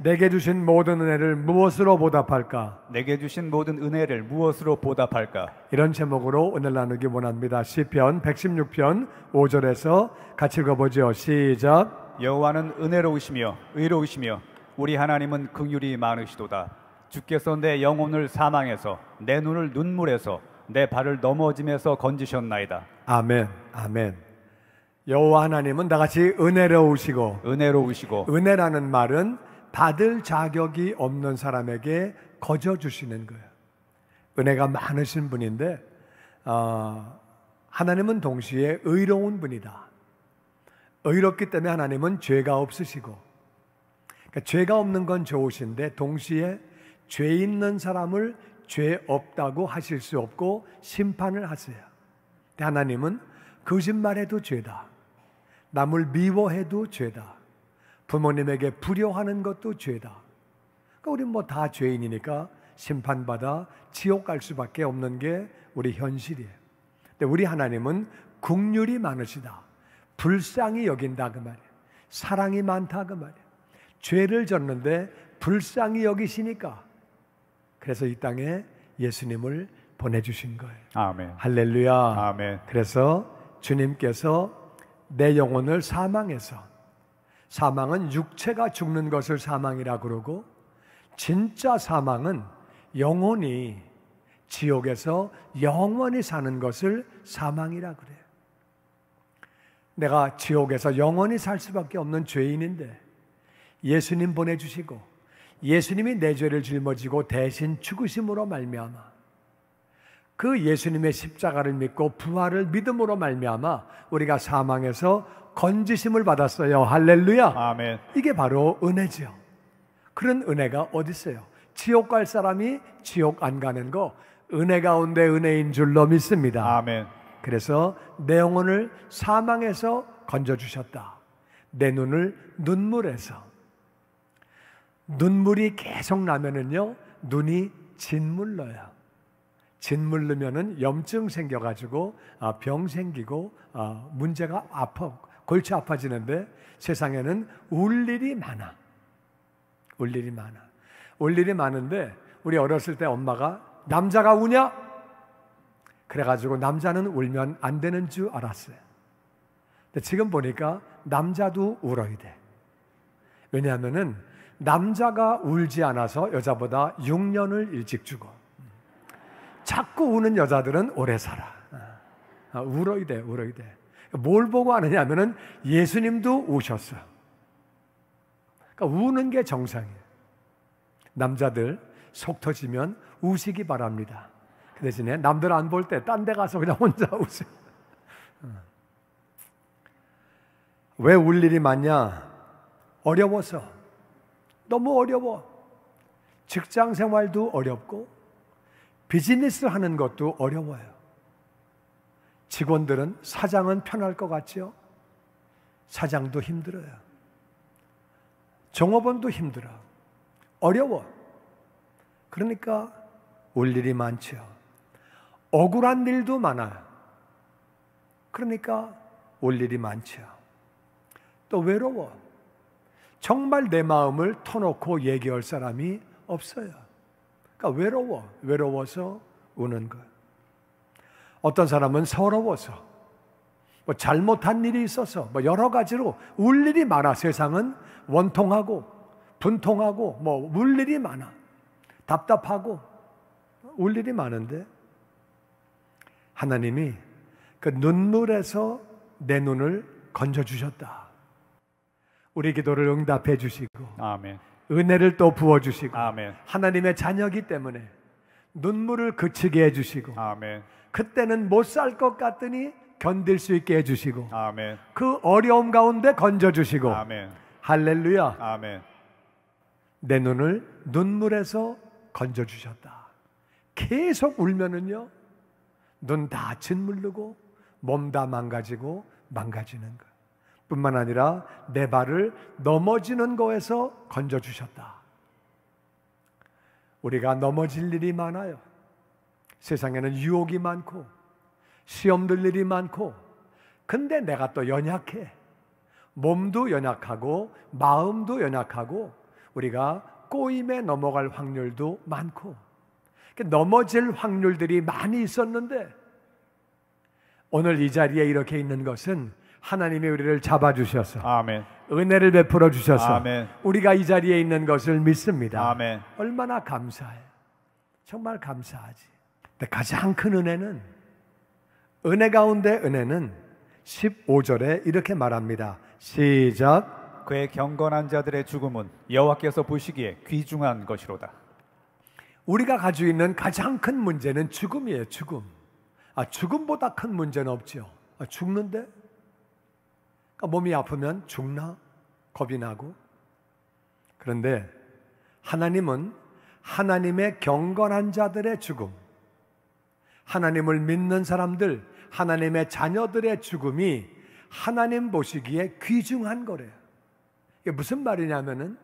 내게 주신 모든 은혜를 무엇으로 보답할까? 내게 주신 모든 은혜를 무엇으로 보답할까? 이런 제목으로 오늘 나누기 원합니다. 시편 116편 5절에서 같이 읽어보죠. 시작. 여호와는 은혜로우시며 의로우시며 우리 하나님은 긍휼이 많으시도다. 주께서 내 영혼을 사망에서 내 눈을 눈물에서 내 발을 넘어짐에서 건지셨나이다. 아멘. 아멘. 여호와 하나님은 다같이 은혜로우시고, 은혜라는 말은 받을 자격이 없는 사람에게 거저 주시는 거예요. 은혜가 많으신 분인데 하나님은 동시에 의로운 분이다. 의롭기 때문에 하나님은 죄가 없으시고, 그러니까 죄가 없는 건 좋으신데 동시에 죄 있는 사람을 죄 없다고 하실 수 없고 심판을 하세요. 근데 하나님은 거짓말해도 죄다, 남을 미워해도 죄다, 부모님에게 불효하는 것도 죄다. 그러니까 우리 뭐 다 죄인이니까 심판받아 지옥 갈 수밖에 없는 게 우리 현실이에요. 근데 우리 하나님은 긍휼이 많으시다, 불쌍히 여긴다 그 말이에요. 사랑이 많다 그 말이에요. 죄를 졌는데 불쌍히 여기시니까, 그래서 이 땅에 예수님을 보내주신 거예요. 아멘. 할렐루야. 아멘. 그래서 주님께서 내 영혼을 사망에서, 사망은 육체가 죽는 것을 사망이라 그러고, 진짜 사망은 영혼이 지옥에서 영원히 사는 것을 사망이라 그래요. 내가 지옥에서 영원히 살 수밖에 없는 죄인인데 예수님 보내주시고, 예수님이 내 죄를 짊어지고 대신 죽으심으로 말미암아, 그 예수님의 십자가를 믿고 부활을 믿음으로 말미암아 우리가 사망에서 건지심을 받았어요. 할렐루야. 아멘. 이게 바로 은혜죠. 그런 은혜가 어디 있어요? 지옥 갈 사람이 지옥 안 가는 거 은혜 가운데 은혜인 줄로 믿습니다. 아멘. 그래서 내 영혼을 사망에서 건져주셨다. 내 눈을 눈물에서. 눈물이 계속 나면은요, 눈이 짓물러요. 짓물르면은 염증 생겨가지고 병 생기고 문제가 아파, 골치 아파지는데, 세상에는 울 일이 많아. 울 일이 많아. 울 일이 많은데 우리 어렸을 때 엄마가 남자가 우냐? 그래가지고 남자는 울면 안 되는 줄 알았어요. 근데 지금 보니까 남자도 울어야 돼. 왜냐하면은 남자가 울지 않아서 여자보다 6년을 일찍 죽어. 자꾸 우는 여자들은 오래 살아. 울어야 돼, 울어야 돼. 뭘 보고 아느냐면은 예수님도 우셨어요. 그러니까 우는 게 정상이에요. 남자들 속 터지면 우시기 바랍니다. 그 대신에 남들 안 볼 때 딴 데 가서 그냥 혼자 우세요. 왜 울 일이 많냐? 어려워서. 너무 어려워. 직장 생활도 어렵고 비즈니스 하는 것도 어려워요. 직원들은, 사장은 편할 것 같죠? 사장도 힘들어요. 종업원도 힘들어. 어려워. 그러니까 울 일이 많죠. 억울한 일도 많아요. 그러니까 울 일이 많죠. 또 외로워. 정말 내 마음을 터놓고 얘기할 사람이 없어요. 그러니까 외로워서 우는 거예요. 어떤 사람은 서러워서, 뭐 잘못한 일이 있어서, 뭐 여러 가지로 울 일이 많아. 세상은 원통하고 분통하고 뭐 울 일이 많아. 답답하고 울 일이 많은데, 하나님이 그 눈물에서 내 눈을 건져주셨다. 우리 기도를 응답해 주시고, 아멘. 은혜를 또 부어주시고, 아멘. 하나님의 자녀이기 때문에 눈물을 그치게 해주시고, 아멘. 그때는 못 살 것 같더니 견딜 수 있게 해주시고, 아멘. 그 어려움 가운데 건져주시고, 아멘. 할렐루야. 아멘. 내 눈을 눈물에서 건져주셨다. 계속 울면은요, 눈 다 짓물르고 몸 다 망가지고 망가지는 것 뿐만 아니라 내 발을 넘어지는 거에서 건져주셨다. 우리가 넘어질 일이 많아요. 세상에는 유혹이 많고 시험 들 일이 많고, 근데 내가 또 연약해. 몸도 연약하고 마음도 연약하고 우리가 꼬임에 넘어갈 확률도 많고 넘어질 확률들이 많이 있었는데 오늘 이 자리에 이렇게 있는 것은 하나님이 우리를 잡아주셔서 아멘. 은혜를 베풀어 주셔서 아멘. 우리가 이 자리에 있는 것을 믿습니다. 아멘. 얼마나 감사해. 정말 감사하지. 근데 가장 큰 은혜는 은혜 가운데 은혜는 15절에 이렇게 말합니다. 시작. 그의 경건한 자들의 죽음은 여호와께서 보시기에 귀중한 것이로다. 우리가 가지고 있는 가장 큰 문제는 죽음이에요. 죽음. 죽음보다 큰 문제는 없죠. 죽는데? 몸이 아프면 죽나? 겁이 나고. 그런데 하나님은 하나님의 경건한 자들의 죽음, 하나님을 믿는 사람들, 하나님의 자녀들의 죽음이 하나님 보시기에 귀중한 거래요. 이게 무슨 말이냐면은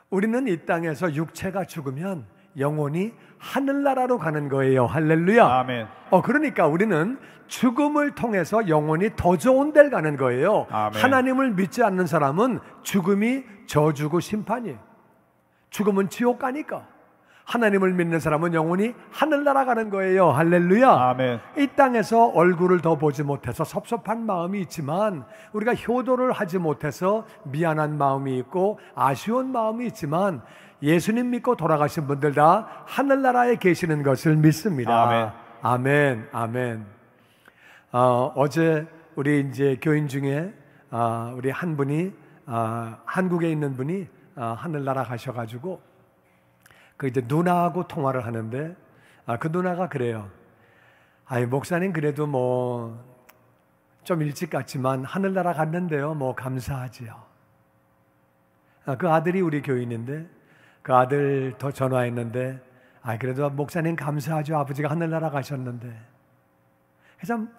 우리는 이 땅에서 육체가 죽으면 영혼이 하늘나라로 가는 거예요. 할렐루야. 아멘. 그러니까 우리는 죽음을 통해서 영혼이 더 좋은 데를 가는 거예요. 아멘. 하나님을 믿지 않는 사람은 죽음이 저주고 심판이에요. 죽음은 지옥 가니까. 하나님을 믿는 사람은 영혼이 하늘나라 가는 거예요. 할렐루야. 아멘. 이 땅에서 얼굴을 더 보지 못해서 섭섭한 마음이 있지만, 우리가 효도를 하지 못해서 미안한 마음이 있고 아쉬운 마음이 있지만, 예수님 믿고 돌아가신 분들 다 하늘나라에 계시는 것을 믿습니다. 아멘. 아멘. 아멘. 어제 우리 이제 교인 중에 우리 한 분이 한국에 있는 분이 하늘나라 가셔가지고 그 이제 누나하고 통화를 하는데 그 누나가 그래요. 목사님 그래도 뭐 좀 일찍 갔지만 하늘나라 갔는데요. 뭐 감사하지요. 그 아들이 우리 교인인데 그 아들 더 전화했는데 그래도 목사님 감사하죠. 아버지가 하늘나라 가셨는데. 참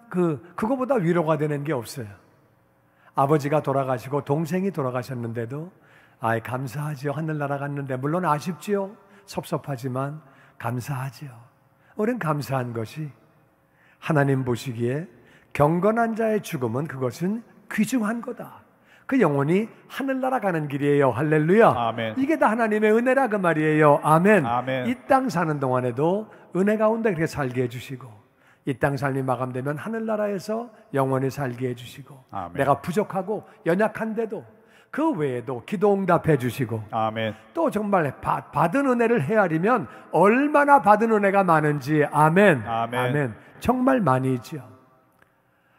그거보다 위로가 되는 게 없어요. 아버지가 돌아가시고 동생이 돌아가셨는데도 감사하지요. 하늘나라 갔는데. 물론 아쉽지요. 섭섭하지만 감사하지요. 우리는 감사한 것이 하나님 보시기에 경건한 자의 죽음은 그것은 귀중한 거다. 그 영혼이 하늘나라 가는 길이에요. 할렐루야. 아멘. 이게 다 하나님의 은혜라 그 말이에요. 아멘. 아멘. 이 땅 사는 동안에도 은혜 가운데 그렇게 살게 해주시고, 이 땅 삶이 마감되면 하늘나라에서 영원히 살게 해주시고, 아멘. 내가 부족하고 연약한데도 그 외에도 기도 응답해 주시고, 아멘. 또 정말 받은 은혜를 헤아리면 얼마나 받은 은혜가 많은지. 아멘. 아멘. 아멘. 정말 많이지요.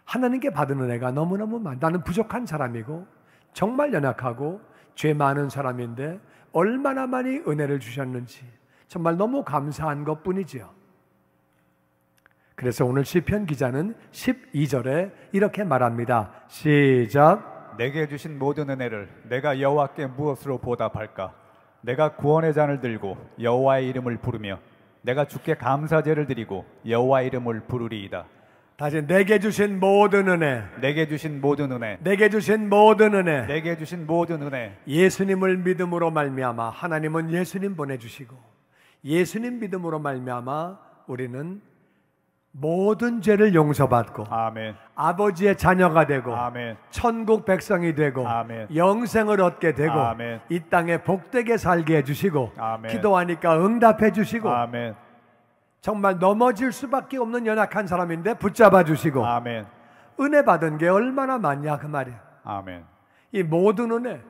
하나님께 받은 은혜가 너무너무 많아. 나는 부족한 사람이고 정말 연약하고 죄 많은 사람인데 얼마나 많이 은혜를 주셨는지 정말 너무 감사한 것뿐이지요. 그래서 오늘 시편 기자는 12절에 이렇게 말합니다. 시작. 내게 주신 모든 은혜를 내가 여호와께 무엇으로 보답할까? 내가 구원의 잔을 들고 여호와의 이름을 부르며 내가 주께 감사제를 드리고 여호와의 이름을 부르리이다. 다시 내게 주신 모든 은혜, 내게 주신 모든 은혜, 내게 주신 모든 은혜, 내게 주신 모든 은혜. 예수님을 믿음으로 말미암아 하나님은 예수님 보내주시고, 예수님 믿음으로 말미암아 우리는 모든 죄를 용서받고 아멘. 아버지의 자녀가 되고 아멘. 천국 백성이 되고 아멘. 영생을 얻게 되고 아멘. 이 땅에 복되게 살게 해주시고 아멘. 기도하니까 응답해 주시고 아멘. 정말 넘어질 수밖에 없는 연약한 사람인데 붙잡아 주시고 아멘. 은혜 받은 게 얼마나 많냐 그 말이야. 아멘. 이 모든 은혜,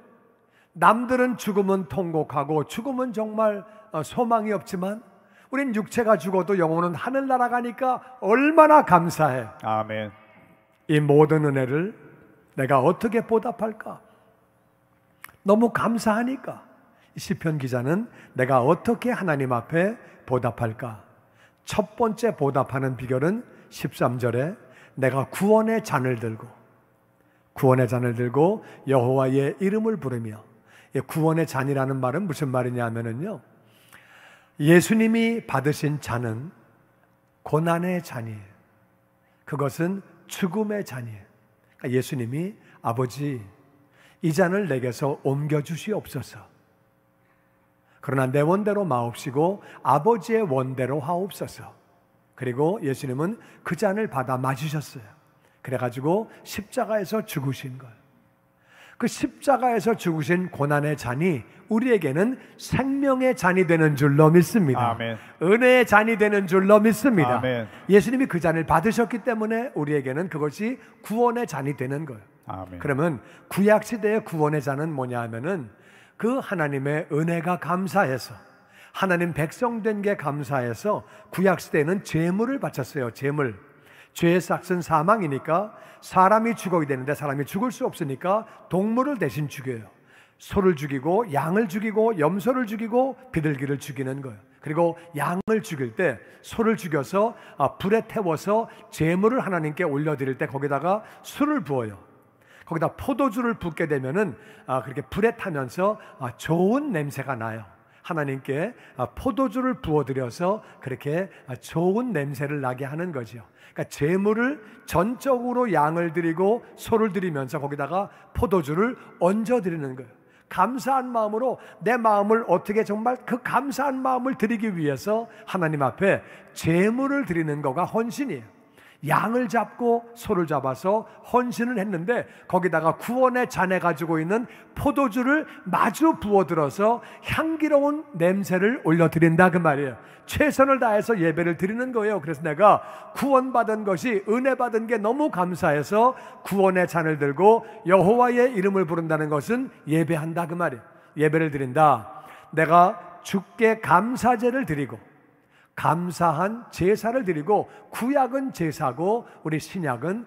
남들은 죽음은 통곡하고 죽음은 정말 소망이 없지만 우린 육체가 죽어도 영혼은 하늘나라 가니까 얼마나 감사해. 아멘. 이 모든 은혜를 내가 어떻게 보답할까? 너무 감사하니까 시편 기자는 내가 어떻게 하나님 앞에 보답할까? 첫 번째 보답하는 비결은 13절에 내가 구원의 잔을 들고 여호와의 이름을 부르며. 구원의 잔이라는 말은 무슨 말이냐 하면은요, 예수님이 받으신 잔은 고난의 잔이에요. 그것은 죽음의 잔이에요. 그러니까 예수님이 아버지 이 잔을 내게서 옮겨주시옵소서. 그러나 내 원대로 마옵시고 아버지의 원대로 하옵소서. 그리고 예수님은 그 잔을 받아 마시셨어요. 그래가지고 십자가에서 죽으신 거예요. 그 십자가에서 죽으신 고난의 잔이 우리에게는 생명의 잔이 되는 줄로 믿습니다. 아멘. 은혜의 잔이 되는 줄로 믿습니다. 아멘. 예수님이 그 잔을 받으셨기 때문에 우리에게는 그것이 구원의 잔이 되는 거예요. 아멘. 그러면 구약시대의 구원의 잔은 뭐냐 하면은 그 하나님의 은혜가 감사해서 하나님 백성 된 게 감사해서 구약시대에는 제물을 바쳤어요. 제물. 죄의 삭은 사망이니까 사람이 죽어야 되는데 사람이 죽을 수 없으니까 동물을 대신 죽여요. 소를 죽이고 양을 죽이고 염소를 죽이고 비둘기를 죽이는 거예요. 그리고 양을 죽일 때 소를 죽여서 불에 태워서 제물을 하나님께 올려드릴 때 거기다가 술을 부어요. 거기다 포도주를 붓게 되면은 그렇게 불에 타면서 좋은 냄새가 나요. 하나님께 포도주를 부어드려서 그렇게 좋은 냄새를 나게 하는 거죠. 그러니까 제물을 전적으로 양을 드리고 소를 드리면서 거기다가 포도주를 얹어 드리는 거예요. 감사한 마음으로 내 마음을 어떻게 정말 그 감사한 마음을 드리기 위해서 하나님 앞에 제물을 드리는 거가 헌신이에요. 양을 잡고 소를 잡아서 헌신을 했는데 거기다가 구원의 잔에 가지고 있는 포도주를 마주 부어들어서 향기로운 냄새를 올려드린다 그 말이에요. 최선을 다해서 예배를 드리는 거예요. 그래서 내가 구원받은 것이 은혜 받은 게 너무 감사해서 구원의 잔을 들고 여호와의 이름을 부른다는 것은 예배한다 그 말이에요. 예배를 드린다. 내가 주께 감사제를 드리고 감사한 제사를 드리고 구약은 제사고 우리 신약은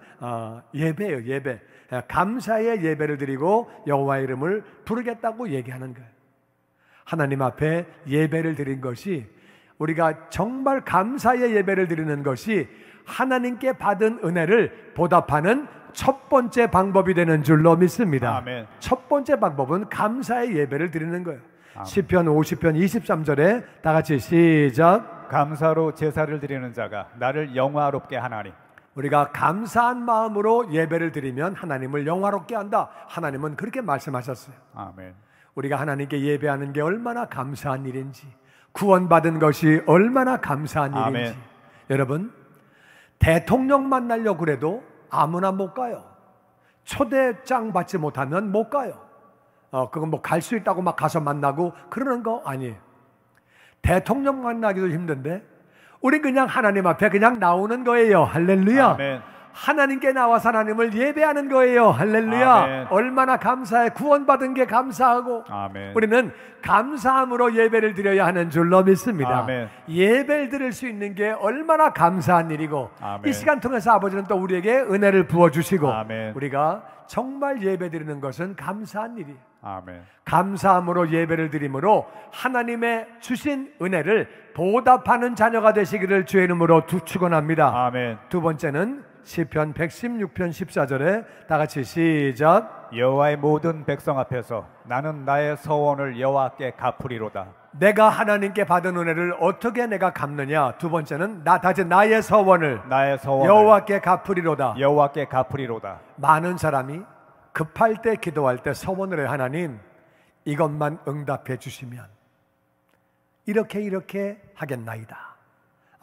예배예요. 예배. 감사의 예배를 드리고 여호와의 이름을 부르겠다고 얘기하는 거예요. 하나님 앞에 예배를 드린 것이 우리가 정말 감사의 예배를 드리는 것이 하나님께 받은 은혜를 보답하는 첫 번째 방법이 되는 줄로 믿습니다. 아멘. 첫 번째 방법은 감사의 예배를 드리는 거예요. 시편 50편 23절에 다 같이 시작. 감사로 제사를 드리는 자가 나를 영화롭게 하나니. 우리가 감사한 마음으로 예배를 드리면 하나님을 영화롭게 한다. 하나님은 그렇게 말씀하셨어요. 아멘. 우리가 하나님께 예배하는 게 얼마나 감사한 일인지, 구원받은 것이 얼마나 감사한 일인지. 아멘. 여러분, 대통령 만나려고 그래도 아무나 못 가요. 초대장 받지 못하면 못 가요. 그건 뭐 갈 수 있다고 막 가서 만나고 그러는 거 아니에요. 대통령 만나기도 힘든데 우리 그냥 하나님 앞에 그냥 나오는 거예요. 할렐루야. 아멘. 하나님께 나와서 하나님을 예배하는 거예요. 할렐루야. 아멘. 얼마나 감사해. 구원받은 게 감사하고 아멘. 우리는 감사함으로 예배를 드려야 하는 줄로 믿습니다. 아멘. 예배를 드릴 수 있는 게 얼마나 감사한 일이고 아멘. 이 시간 통해서 아버지는 또 우리에게 은혜를 부어주시고 아멘. 우리가 정말 예배 드리는 것은 감사한 일이에요. 아멘. 감사함으로 예배를 드림으로 하나님의 주신 은혜를 보답하는 자녀가 되시기를 주의 이름으로 축원합니다. 아멘. 두 번째는 시편 116편 14절에 다 같이 시작. 여호와의 모든 백성 앞에서 나는 나의 서원을 여호와께 갚으리로다. 내가 하나님께 받은 은혜를 어떻게 내가 갚느냐. 두 번째는 나의 서원을 나의 서원을 여호와께 갚으리로다. 여호와께 갚으리로다. 많은 사람이 급할 때 기도할 때 서원을 해. 하나님 이것만 응답해 주시면 이렇게 하겠나이다.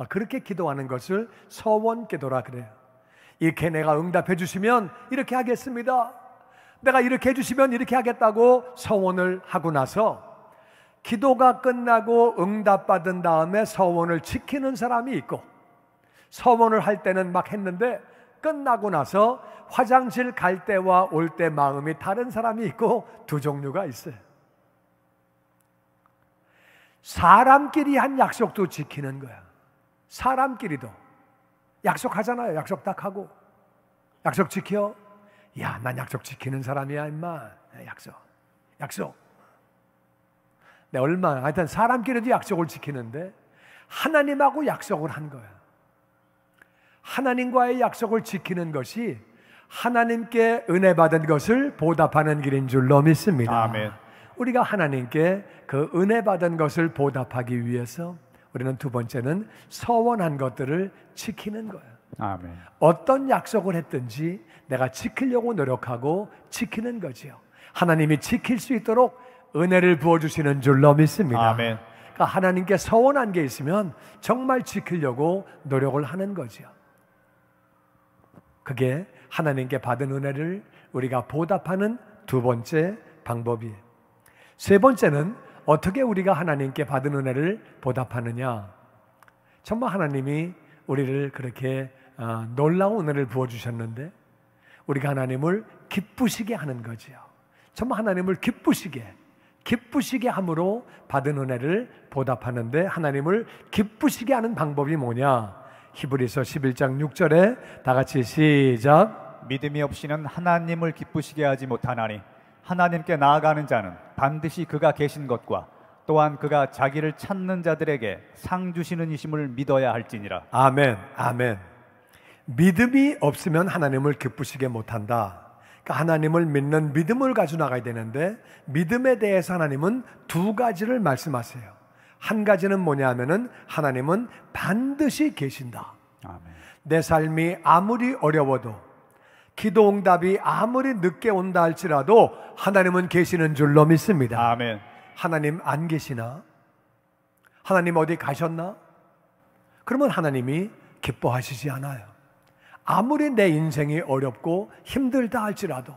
그렇게 기도하는 것을 서원 기도라 그래요. 이렇게 내가 응답해 주시면 이렇게 하겠습니다. 내가 이렇게 해주시면 이렇게 하겠다고 서원을 하고 나서 기도가 끝나고 응답받은 다음에 서원을 지키는 사람이 있고, 서원을 할 때는 막 했는데 끝나고 나서 화장실 갈 때와 올 때 마음이 다른 사람이 있고, 두 종류가 있어요. 사람끼리 한 약속도 지키는 거야. 사람끼리도 약속하잖아요. 약속 딱 하고 약속 지켜. 야, 난 약속 지키는 사람이야 임마. 약속. 내 얼마나 하여튼 사람끼리도 약속을 지키는데 하나님하고 약속을 한 거야. 하나님과의 약속을 지키는 것이 하나님께 은혜 받은 것을 보답하는 길인 줄로 믿습니다. 아멘. 우리가 하나님께 그 은혜 받은 것을 보답하기 위해서 우리는 두 번째는 서원한 것들을 지키는 거예요. 아멘. 어떤 약속을 했든지 내가 지키려고 노력하고 지키는 거지요. 하나님이 지킬 수 있도록 은혜를 부어주시는 줄로 믿습니다. 아멘. 그러니까 하나님께 서원한 게 있으면 정말 지키려고 노력을 하는 거지요. 그게 하나님께 받은 은혜를 우리가 보답하는 두 번째 방법이에요. 세 번째는 어떻게 우리가 하나님께 받은 은혜를 보답하느냐. 정말 하나님이 우리를 그렇게 놀라운 은혜를 부어주셨는데 우리가 하나님을 기쁘시게 하는 거지요. 정말 하나님을 기쁘시게 함으로 받은 은혜를 보답하는데 하나님을 기쁘시게 하는 방법이 뭐냐? 히브리서 11장 6절에 다 같이 시작. 믿음이 없이는 하나님을 기쁘시게 하지 못하나니 하나님께 나아가는 자는 반드시 그가 계신 것과 또한 그가 자기를 찾는 자들에게 상 주시는 이심을 믿어야 할지니라. 아멘, 아멘. 믿음이 없으면 하나님을 기쁘시게 못한다. 그러니까 하나님을 믿는 믿음을 가지고 나가야 되는데 믿음에 대해서 하나님은 두 가지를 말씀하세요. 한 가지는 뭐냐 하면은 하나님은 반드시 계신다. 아멘. 내 삶이 아무리 어려워도 기도 응답이 아무리 늦게 온다 할지라도 하나님은 계시는 줄로 믿습니다. 아멘. 하나님 안 계시나? 하나님 어디 가셨나? 그러면 하나님이 기뻐하시지 않아요. 아무리 내 인생이 어렵고 힘들다 할지라도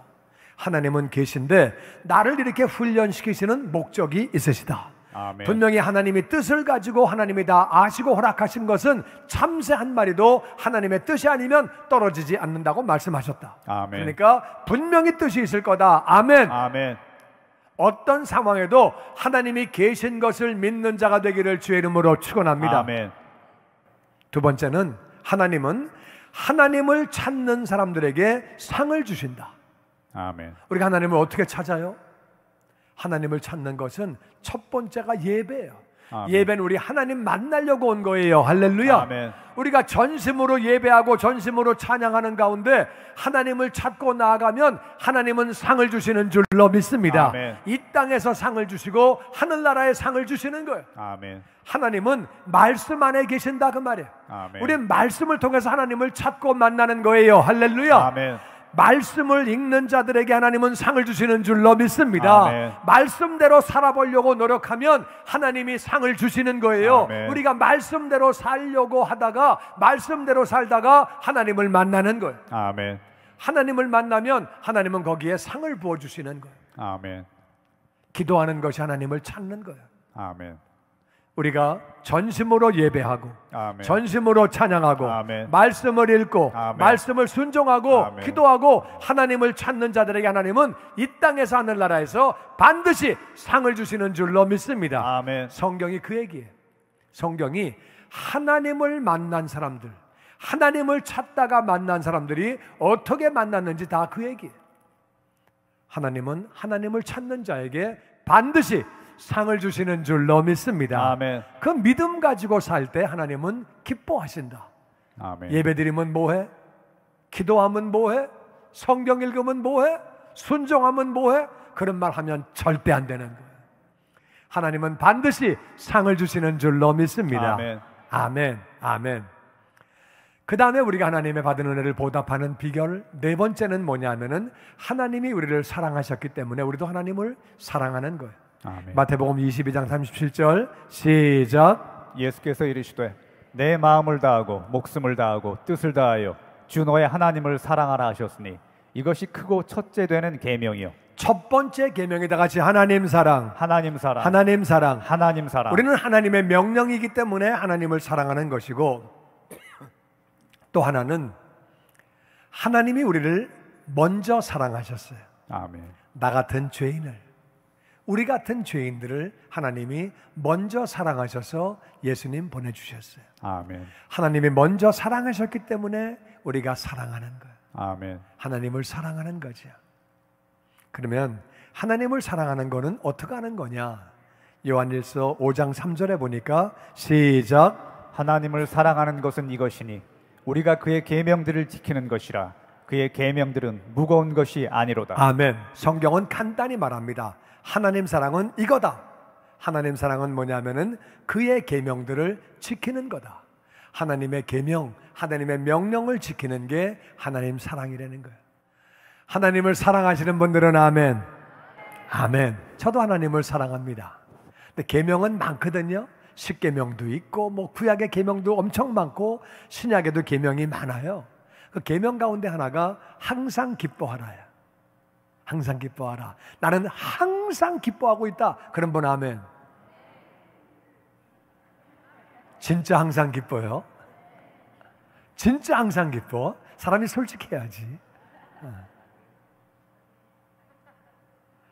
하나님은 계신데 나를 이렇게 훈련시키시는 목적이 있으시다. 아멘. 분명히 하나님이 뜻을 가지고 하나님이 다 아시고 허락하신 것은 참새 한 마리도 하나님의 뜻이 아니면 떨어지지 않는다고 말씀하셨다. 아멘. 그러니까 분명히 뜻이 있을 거다. 아멘. 아멘. 어떤 상황에도 하나님이 계신 것을 믿는 자가 되기를 주의 이름으로 축원합니다. 아멘. 두 번째는 하나님은 하나님을 찾는 사람들에게 상을 주신다. 아멘. 우리가 하나님을 어떻게 찾아요? 하나님을 찾는 것은 첫 번째가 예배예요. 아멘. 예배는 우리 하나님 만나려고 온 거예요. 할렐루야. 아멘. 우리가 전심으로 예배하고 전심으로 찬양하는 가운데 하나님을 찾고 나아가면 하나님은 상을 주시는 줄로 믿습니다. 아멘. 이 땅에서 상을 주시고 하늘나라에 상을 주시는 거예요. 아멘. 하나님은 말씀 안에 계신다 그 말이에요. 아멘. 우리는 말씀을 통해서 하나님을 찾고 만나는 거예요. 할렐루야. 아멘. 말씀을 읽는 자들에게 하나님은 상을 주시는 줄로 믿습니다. 아멘. 말씀대로 살아보려고 노력하면 하나님이 상을 주시는 거예요. 아멘. 우리가 말씀대로 살려고 하다가 말씀대로 살다가 하나님을 만나는 거예요. 아멘. 하나님을 만나면 하나님은 거기에 상을 부어주시는 거예요. 아멘. 기도하는 것이 하나님을 찾는 거예요. 아멘. 우리가 전심으로 예배하고 아멘. 전심으로 찬양하고 아멘. 말씀을 읽고 아멘. 말씀을 순종하고 아멘. 기도하고 하나님을 찾는 자들에게 하나님은 이 땅에서 하늘나라에서 반드시 상을 주시는 줄로 믿습니다. 아멘. 성경이 그 얘기예요. 성경이 하나님을 만난 사람들, 하나님을 찾다가 만난 사람들이 어떻게 만났는지 다 그 얘기예요. 하나님은 하나님을 찾는 자에게 반드시 상을 주시는 줄로 믿습니다. 아멘. 그 믿음 가지고 살 때 하나님은 기뻐하신다. 아멘. 예배드리면 뭐해? 기도하면 뭐해? 성경 읽으면 뭐해? 순종하면 뭐해? 그런 말 하면 절대 안 되는 거예요. 하나님은 반드시 상을 주시는 줄로 믿습니다. 아멘. 아멘. 아멘. 그 다음에 우리가 하나님의 받은 은혜를 보답하는 비결 네 번째는 뭐냐면은 하나님이 우리를 사랑하셨기 때문에 우리도 하나님을 사랑하는 거예요. 아멘. 마태복음 22장 37절 시작. 예수께서 이르시되 내 마음을 다하고 목숨을 다하고 뜻을 다하여 주 너의 하나님을 사랑하라 하셨으니 이것이 크고 첫째 되는 계명이요. 첫 번째 계명이 다 같이 하나님 사랑, 하나님 사랑, 하나님 사랑. 하나님 사랑. 우리는 하나님의 명령이기 때문에 하나님을 사랑하는 것이고 또 하나는 하나님이 우리를 먼저 사랑하셨어요. 아멘. 나 같은 죄인을, 우리 같은 죄인들을 하나님이 먼저 사랑하셔서 예수님 보내주셨어요. 아멘. 하나님이 먼저 사랑하셨기 때문에 우리가 사랑하는 거예요. 아멘. 하나님을 사랑하는 거죠. 그러면 하나님을 사랑하는 거는 어떻게 하는 거냐? 요한일서 5장 3절에 보니까 시작. 하나님을 사랑하는 것은 이것이니 우리가 그의 계명들을 지키는 것이라. 그의 계명들은 무거운 것이 아니로다. 아멘. 성경은 간단히 말합니다. 하나님 사랑은 이거다. 하나님 사랑은 뭐냐면은 그의 계명들을 지키는 거다. 하나님의 계명, 하나님의 명령을 지키는 게 하나님 사랑이라는 거예요. 하나님을 사랑하시는 분들은 아멘. 아멘. 저도 하나님을 사랑합니다. 근데 계명은 많거든요. 십계명도 있고 뭐 구약의 계명도 엄청 많고 신약에도 계명이 많아요. 그 계명 가운데 하나가 항상 기뻐하라야. 항상 기뻐하라. 나는 항상 기뻐하고 있다. 그런 분 아멘. 진짜 항상 기뻐요? 진짜 항상 기뻐? 사람이 솔직해야지.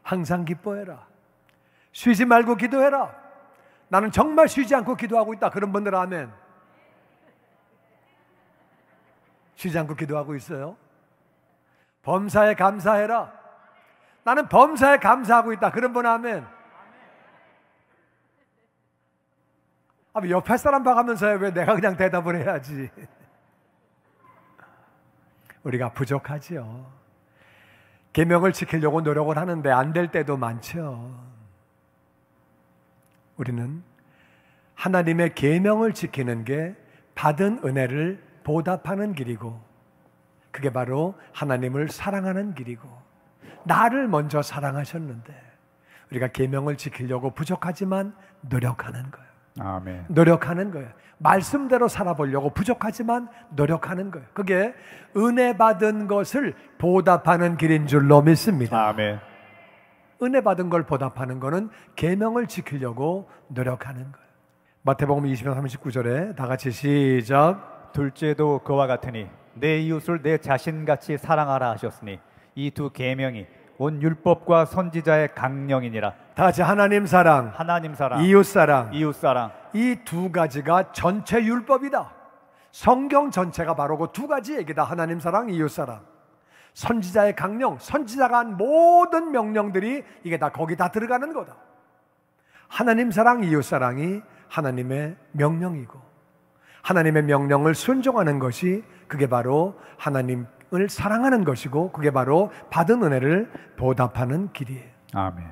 항상 기뻐해라. 쉬지 말고 기도해라. 나는 정말 쉬지 않고 기도하고 있다. 그런 분들 아멘. 쉬지 않고 기도하고 있어요? 범사에 감사해라. 나는 범사에 감사하고 있다. 그런 분 아멘. 옆에 사람 봐가면서 왜 내가 그냥 대답을 해야지. 우리가 부족하지요. 계명을 지키려고 노력을 하는데 안 될 때도 많죠. 우리는 하나님의 계명을 지키는 게 받은 은혜를 보답하는 길이고, 그게 바로 하나님을 사랑하는 길이고, 나를 먼저 사랑하셨는데 우리가 계명을 지키려고 부족하지만 노력하는 거예요. 아멘. 노력하는 거예요. 말씀대로 살아보려고 부족하지만 노력하는 거예요. 그게 은혜 받은 것을 보답하는 길인 줄로 믿습니다. 아멘. 은혜 받은 걸 보답하는 거는 계명을 지키려고 노력하는 거예요. 마태복음 20장 39절에 다 같이 시작. 둘째도 그와 같으니 내 이웃을 내 자신같이 사랑하라 하셨으니 이 두 계명이 온 율법과 선지자의 강령이니라. 다 같이 하나님 사랑, 하나님 사랑, 이웃 사랑. 이웃 사랑. 이 두 가지가 전체 율법이다. 성경 전체가 바로 그 두 가지 얘기다. 하나님 사랑, 이웃 사랑. 선지자의 강령, 선지자가 한 모든 명령들이 이게 다 거기 다 들어가는 거다. 하나님 사랑, 이웃 사랑이 하나님의 명령이고, 하나님의 명령을 순종하는 것이 그게 바로 하나님을 사랑하는 것이고, 그게 바로 받은 은혜를 보답하는 길이에요. 아멘.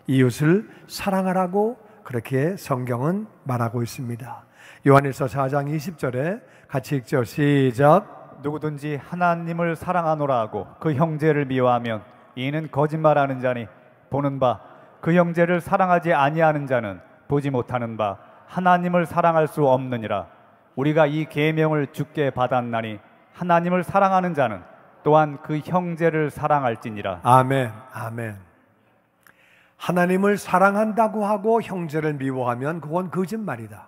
이웃을 사랑하라고 그렇게 성경은 말하고 있습니다. 요한일서 4장 20절에 같이 읽죠. 시작. 누구든지 하나님을 사랑하노라 하고 그 형제를 미워하면 이는 거짓말하는 자니 보는 바 그 형제를 사랑하지 아니하는 자는 보지 못하는 바 하나님을 사랑할 수 없느니라. 우리가 이 계명을 주께 받았나니 하나님을 사랑하는 자는 또한 그 형제를 사랑할지니라. 아멘. 아멘. 하나님을 사랑한다고 하고 형제를 미워하면 그건 거짓말이다.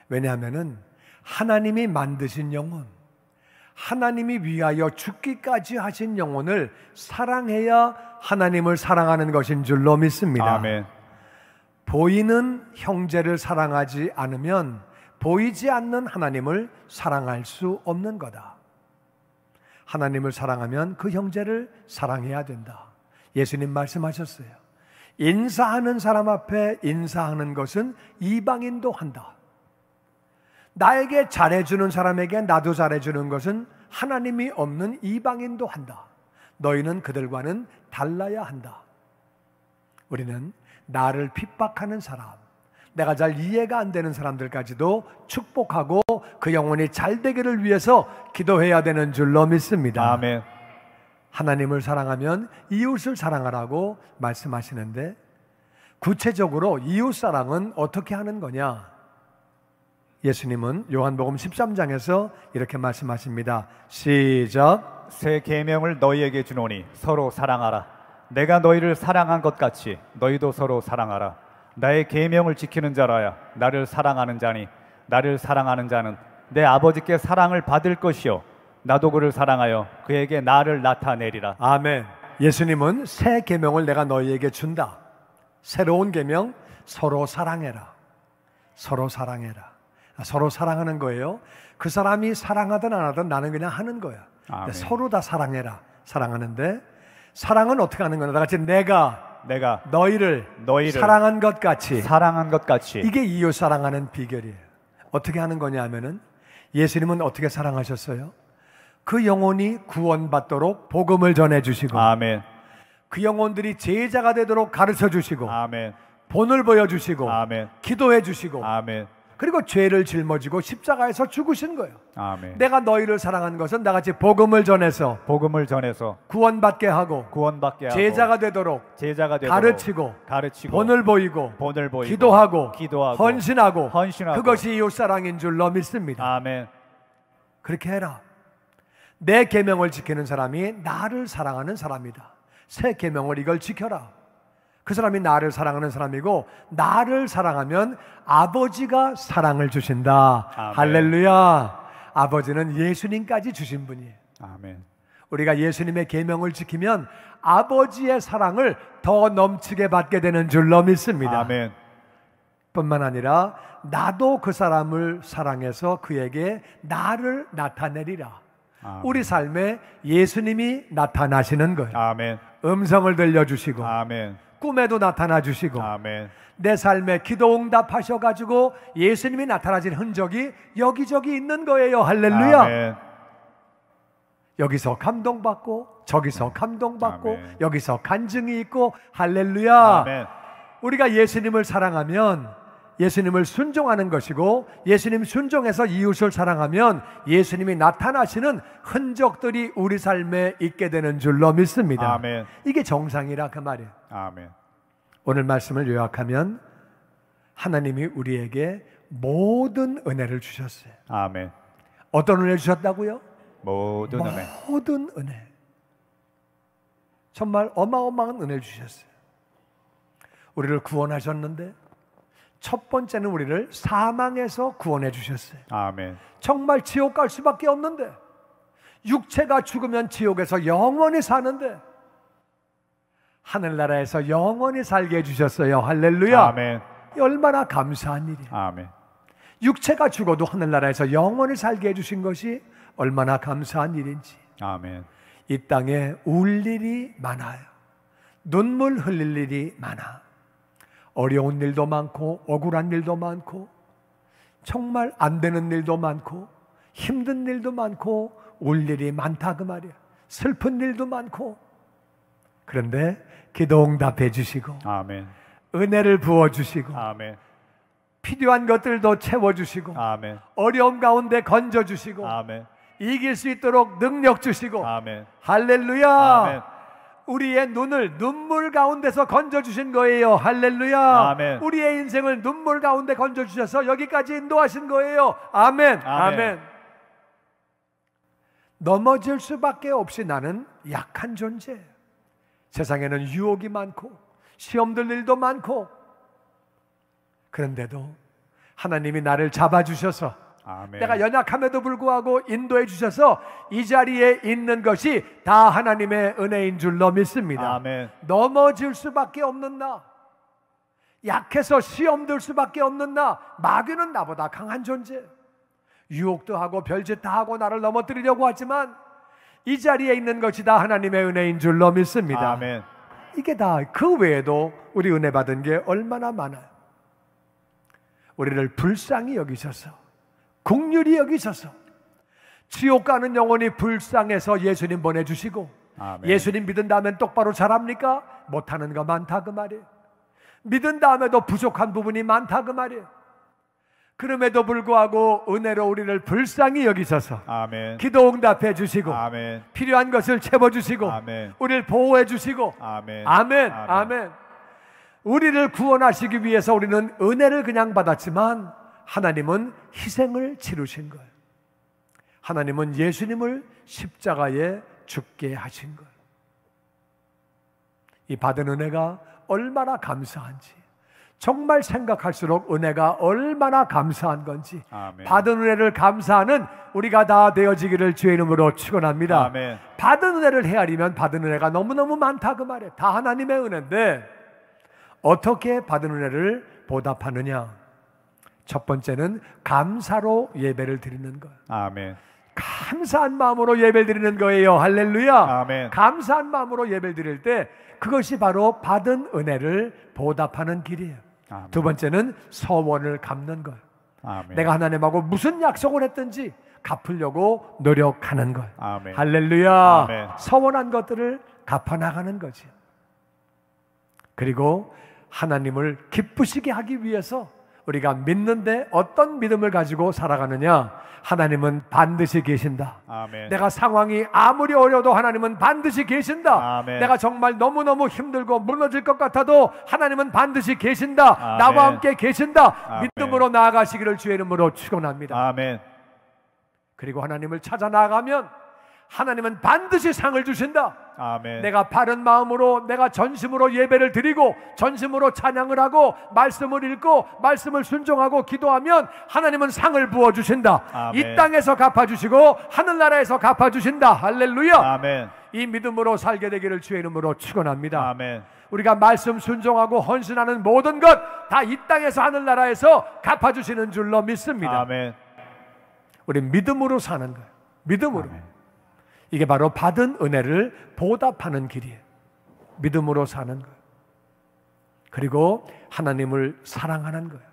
왜냐하면은 하나님이 만드신 영혼, 하나님이 위하여 죽기까지 하신 영혼을 사랑해야 하나님을 사랑하는 것인 줄로 믿습니다. 아멘. 보이는 형제를 사랑하지 않으면 보이지 않는 하나님을 사랑할 수 없는 거다. 하나님을 사랑하면 그 형제를 사랑해야 된다. 예수님 말씀하셨어요. 인사하는 사람 앞에 인사하는 것은 이방인도 한다. 나에게 잘해주는 사람에게 나도 잘해주는 것은 하나님이 없는 이방인도 한다. 너희는 그들과는 달라야 한다. 우리는 나를 핍박하는 사람, 내가 잘 이해가 안 되는 사람들까지도 축복하고 그 영혼이 잘 되기를 위해서 기도해야 되는 줄로 믿습니다. 아멘. 하나님을 사랑하면 이웃을 사랑하라고 말씀하시는데, 구체적으로 이웃 사랑은 어떻게 하는 거냐? 예수님은 요한복음 13장에서 이렇게 말씀하십니다. 시작. 새 계명을 너희에게 주노니 서로 사랑하라. 내가 너희를 사랑한 것 같이 너희도 서로 사랑하라. 나의 계명을 지키는 자라야 나를 사랑하는 자니 나를 사랑하는 자는 내 아버지께 사랑을 받을 것이요 나도 그를 사랑하여 그에게 나를 나타내리라. 아멘. 예수님은 새 계명을 내가 너희에게 준다. 새로운 계명, 서로 사랑해라. 서로 사랑해라. 서로 사랑하는 거예요. 그 사람이 사랑하든 안 하든 나는 그냥 하는 거야. 서로 다 사랑해라. 사랑하는데 사랑은 어떻게 하는 거냐? 다 같이 내가 너희를 사랑한 것 같이 이게 이웃 사랑하는 비결이에요. 어떻게 하는 거냐 하면은 예수님은 어떻게 사랑하셨어요? 그 영혼이 구원받도록 복음을 전해주시고, 아멘. 그 영혼들이 제자가 되도록 가르쳐 주시고, 아멘. 본을 보여주시고, 아멘. 기도해 주시고, 아멘. 그리고 죄를 짊어지고 십자가에서 죽으신 거예요. 아멘. 내가 너희를 사랑한 것은 나같이 복음을 전해서 구원받게 하고 제자가 되도록 가르치고 본을 보이고 기도하고 헌신하고 그것이 이웃사랑인 줄로 믿습니다. 아멘. 그렇게 해라. 내 계명을 지키는 사람이 나를 사랑하는 사람이다. 새 계명을 이걸 지켜라. 그 사람이 나를 사랑하는 사람이고 나를 사랑하면 아버지가 사랑을 주신다. 아멘. 할렐루야. 아버지는 예수님까지 주신 분이에요. 아멘. 우리가 예수님의 계명을 지키면 아버지의 사랑을 더 넘치게 받게 되는 줄로 믿습니다. 아멘. 뿐만 아니라 나도 그 사람을 사랑해서 그에게 나를 나타내리라. 아멘. 우리 삶에 예수님이 나타나시는 거예요. 아멘. 음성을 들려주시고 아멘. 꿈에도 나타나 주시고 아멘. 내 삶에 기도 응답하셔가지고 예수님이 나타나신 흔적이 여기저기 있는 거예요. 할렐루야. 아멘. 여기서 감동받고 저기서 감동받고 아멘. 여기서 간증이 있고 할렐루야. 아멘. 우리가 예수님을 사랑하면 예수님을 순종하는 것이고 예수님 순종해서 이웃을 사랑하면 예수님이 나타나시는 흔적들이 우리 삶에 있게 되는 줄로 믿습니다. 아멘. 이게 정상이라 그 말이에요. 아멘. 오늘 말씀을 요약하면 하나님이 우리에게 모든 은혜를 주셨어요. 아멘. 어떤 은혜를 주셨다고요? 모든 은혜. 모든 은혜. 정말 어마어마한 은혜를 주셨어요. 우리를 구원하셨는데 첫 번째는 우리를 사망에서 구원해 주셨어요. 아멘. 정말 지옥 갈 수밖에 없는데 육체가 죽으면 지옥에서 영원히 사는데 하늘나라에서 영원히 살게 해주셨어요. 할렐루야. 아멘. 얼마나 감사한 일이에요. 아멘. 육체가 죽어도 하늘나라에서 영원히 살게 해주신 것이 얼마나 감사한 일인지. 아멘. 이 땅에 울 일이 많아요. 눈물 흘릴 일이 많아. 어려운 일도 많고 억울한 일도 많고 정말 안 되는 일도 많고 힘든 일도 많고 울 일이 많다 그 말이야. 슬픈 일도 많고 그런데 기도 응답해 주시고 아멘. 은혜를 부어 주시고 아멘. 필요한 것들도 채워 주시고 아멘. 어려움 가운데 건져 주시고 아멘. 이길 수 있도록 능력 주시고 아멘. 할렐루야. 아멘. 우리의 눈을 눈물 가운데서 건져 주신 거예요. 할렐루야. 아멘. 우리의 인생을 눈물 가운데 건져 주셔서 여기까지 인도하신 거예요. 아멘. 아멘. 아멘. 넘어질 수밖에 없이 나는 약한 존재. 세상에는 유혹이 많고 시험들 일도 많고 그런데도 하나님이 나를 잡아주셔서 아멘. 내가 연약함에도 불구하고 인도해 주셔서 이 자리에 있는 것이 다 하나님의 은혜인 줄로 믿습니다. 아멘. 넘어질 수밖에 없는 나, 약해서 시험 들 수밖에 없는 나, 마귀는 나보다 강한 존재, 유혹도 하고 별짓 다 하고 나를 넘어뜨리려고 하지만 이 자리에 있는 것이 다 하나님의 은혜인 줄로 믿습니다. 아멘. 이게 다 그 외에도 우리 은혜 받은 게 얼마나 많아요. 우리를 불쌍히 여기셔서 긍휼히 여기셔서 지옥 가는 영혼이 불쌍해서 예수님 보내주시고 아멘. 예수님 믿은 다음엔 똑바로 잘합니까? 못하는 거 많다 그 말이에요. 믿은 다음에도 부족한 부분이 많다 그 말이에요. 그럼에도 불구하고 은혜로 우리를 불쌍히 여기셔서 아멘. 기도 응답해 주시고 아멘. 필요한 것을 채워주시고 아멘. 우리를 보호해 주시고 아멘. 아멘. 아멘. 아멘. 우리를 구원하시기 위해서 우리는 은혜를 그냥 받았지만 하나님은 희생을 치르신 거예요. 하나님은 예수님을 십자가에 죽게 하신 거예요. 이 받은 은혜가 얼마나 감사한지, 정말 생각할수록 은혜가 얼마나 감사한 건지, 아멘. 받은 은혜를 감사하는 우리가 다 되어지기를 주의 이름으로 축원합니다. 아멘. 받은 은혜를 헤아리면 받은 은혜가 너무너무 많다 그 말이에요. 다 하나님의 은혜인데 어떻게 받은 은혜를 보답하느냐? 첫 번째는 감사로 예배를 드리는 거예요. 아멘. 감사한 마음으로 예배를 드리는 거예요. 할렐루야. 아멘. 감사한 마음으로 예배를 드릴 때 그것이 바로 받은 은혜를 보답하는 길이에요. 아멘. 두 번째는 서원을 갚는 거예요. 아멘. 내가 하나님하고 무슨 약속을 했든지 갚으려고 노력하는 거예요. 아멘. 할렐루야. 아멘. 서원한 것들을 갚아나가는 거지. 그리고 하나님을 기쁘시게 하기 위해서 우리가 믿는데 어떤 믿음을 가지고 살아가느냐? 하나님은 반드시 계신다. 아멘. 내가 상황이 아무리 어려워도 하나님은 반드시 계신다. 아멘. 내가 정말 너무너무 힘들고 무너질 것 같아도 하나님은 반드시 계신다. 아멘. 나와 함께 계신다. 아멘. 믿음으로 나아가시기를 주의 이름으로 축원합니다. 아멘. 그리고 하나님을 찾아 나가면 하나님은 반드시 상을 주신다. 아멘. 내가 바른 마음으로, 내가 전심으로 예배를 드리고 전심으로 찬양을 하고 말씀을 읽고 말씀을 순종하고 기도하면 하나님은 상을 부어주신다. 아멘. 이 땅에서 갚아주시고 하늘나라에서 갚아주신다. 할렐루야. 아멘. 이 믿음으로 살게 되기를 주의 이름으로 축원합니다. 아멘. 우리가 말씀 순종하고 헌신하는 모든 것 다 이 땅에서 하늘나라에서 갚아주시는 줄로 믿습니다. 아멘. 우리 믿음으로 사는 거예요. 믿음으로. 아멘. 이게 바로 받은 은혜를 보답하는 길이에요. 믿음으로 사는 거예요. 그리고 하나님을 사랑하는 거예요.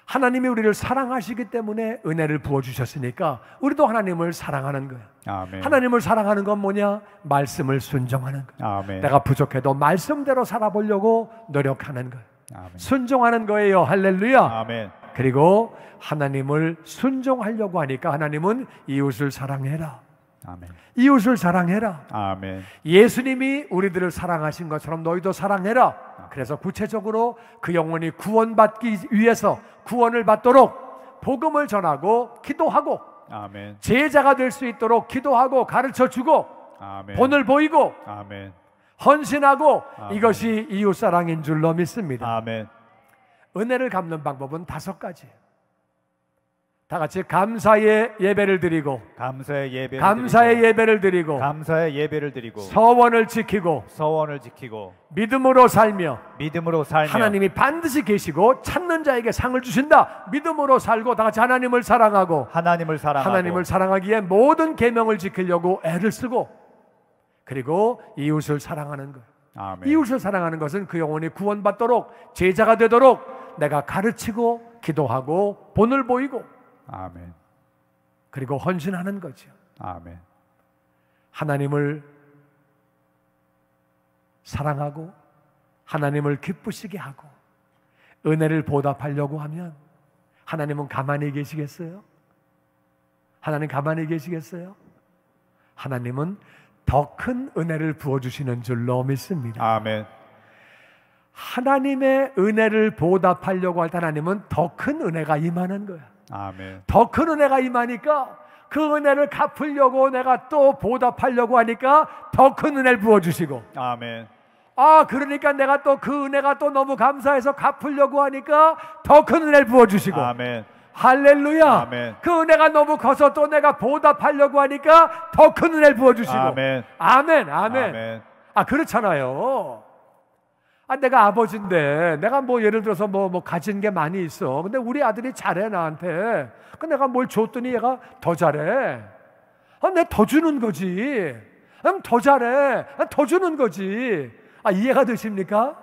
하나님이 우리를 사랑하시기 때문에 은혜를 부어주셨으니까 우리도 하나님을 사랑하는 거예요. 아멘. 하나님을 사랑하는 건 뭐냐? 말씀을 순종하는 거예요. 아멘. 내가 부족해도 말씀대로 살아보려고 노력하는 거예요. 아멘. 순종하는 거예요. 할렐루야. 아멘. 그리고 하나님을 순종하려고 하니까 하나님은 이웃을 사랑해라. 아멘. 이웃을 사랑해라. 아멘. 예수님이 우리들을 사랑하신 것처럼 너희도 사랑해라. 그래서 구체적으로 그 영혼이 구원받기 위해서 구원을 받도록 복음을 전하고 기도하고 아멘. 제자가 될 수 있도록 기도하고 가르쳐주고 아멘. 본을 보이고 아멘. 헌신하고 아멘. 이것이 이웃사랑인 줄로 믿습니다. 아멘. 은혜를 갚는 방법은 5가지예요. 다 같이 감사의 예배를 드리고 감사의 예배를 감사의 드리고, 예배를 드리고 감사의 예배를 드리고 서원을 지키고 서원을 지키고 믿음으로 살며 믿음으로 살며 하나님이 반드시 계시고 찾는 자에게 상을 주신다. 믿음으로 살고 다 같이 하나님을 사랑하고 하나님을 사랑하고 하나님을 사랑하기에 모든 계명을 지키려고 애를 쓰고 그리고 이웃을 사랑하는 거예요. 아멘. 이웃을 사랑하는 것은 그 영혼이 구원받도록 제자가 되도록 내가 가르치고 기도하고 본을 보이고 아멘. 그리고 헌신하는 거죠. 아멘. 하나님을 사랑하고 하나님을 기쁘시게 하고 은혜를 보답하려고 하면 하나님은 가만히 계시겠어요? 하나님 가만히 계시겠어요? 하나님은 더 큰 은혜를 부어주시는 줄로 믿습니다. 아멘. 하나님의 은혜를 보답하려고 할 때 하나님은 더 큰 은혜가 임하는 거야. 아멘. 더 큰 은혜가 임하니까 그 은혜를 갚으려고 내가 또 보답하려고 하니까 더 큰 은혜를 부어주시고 아멘. 그러니까 내가 또 그 은혜가 또 너무 감사해서 갚으려고 하니까 더 큰 은혜를 부어주시고 아멘. 할렐루야. 아멘. 그 은혜가 너무 커서 또 내가 보답하려고 하니까 더 큰 은혜를 부어주시고 아멘. 아멘. 아멘. 아멘. 그렇잖아요. 내가 아버지인데 내가 뭐 예를 들어서 뭐 가진 게 많이 있어. 근데 우리 아들이 잘해 나한테. 그 내가 뭘 줬더니 얘가 더 잘해. 내가 더 주는 거지. 더 잘해. 더 주는 거지. 이해가 되십니까?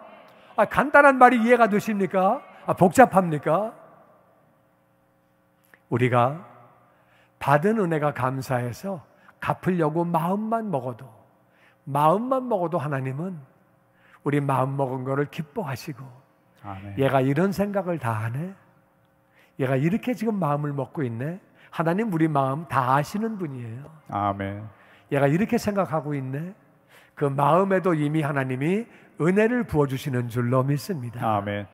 간단한 말이 이해가 되십니까? 복잡합니까? 우리가 받은 은혜가 감사해서 갚으려고 마음만 먹어도 하나님은 우리 마음 먹은 거를 기뻐하시고 아멘. 얘가 이런 생각을 다 하네. 얘가 이렇게 지금 마음을 먹고 있네. 하나님 우리 마음 다 아시는 분이에요. 아멘. 얘가 이렇게 생각하고 있네. 그 마음에도 이미 하나님이 은혜를 부어주시는 줄로 믿습니다. 아멘.